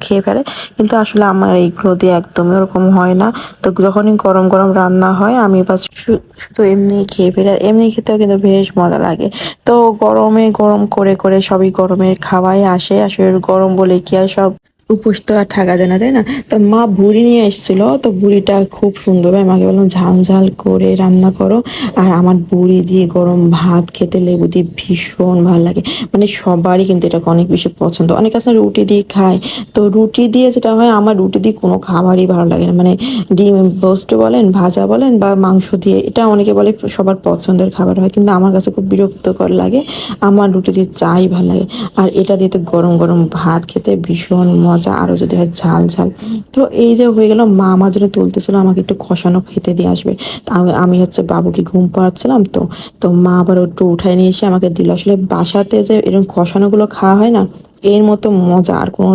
খেয়ে ফেলে, কিন্তু আসলে আমার এইগুলো দিয়ে একদমই ওরকম হয় না। তো যখনই গরম গরম রান্না হয় আমি বাস শুধু এমনি খেয়ে ফেলি, আর এমনি খেতেও কিন্তু বেশ মজা লাগে। তো গরমে গরম করে করে সবই গরমের খাওয়াই আসে, আসলে গরম বলে কি আর সব উপোস তো আর থাকা যায় না, তাই না? তো মা ভুড়ি নিয়ে এসেছিল, তো ভুড়িটা খুব সুন্দর, আমাকে বললাম ঝাল ঝাল করে রান্না করো। আর আমার ভুড়ি দিয়ে গরম ভাত খেতে লেবু দিয়ে ভীষণ ভালো লাগে। মানে সবারই কিন্তু এটা অনেক বেশি পছন্দ, অনেক আছে রুটি দিয়ে খায়। তো রুটি দিয়ে যেটা হয়, আমার রুটি দিয়ে কোনো খাবারই ভালো লাগে না। মানে ডিম রোস্ট বলেন, ভাজা বলেন, বা মাংস দিয়ে, এটা অনেকে বলে সবার পছন্দের খাবার হয়, কিন্তু আমার কাছে খুব বিরক্তকর লাগে। আমার রুটি দিয়ে চাই ভালো লাগে। আর এটা দিয়ে তো গরম গরম ভাত খেতে ভীষণ মজা, আরও যদি হয় ঝাল ঝাল। তো এই যে হয়ে গেল, মা আমার জন্য তুলতেছিল আমাকে একটু কষানো খেতে দিয়ে আসবে। তা আমি হচ্ছে বাবুকে ঘুম পাড়াচ্ছিলাম, তো তো মা আবার একটু উঠায় নিয়ে এসে আমাকে দিল। আসলে বাসাতে যে এরকম কষানোগুলো খাওয়া হয় না, এর মতো মজা আর কোনো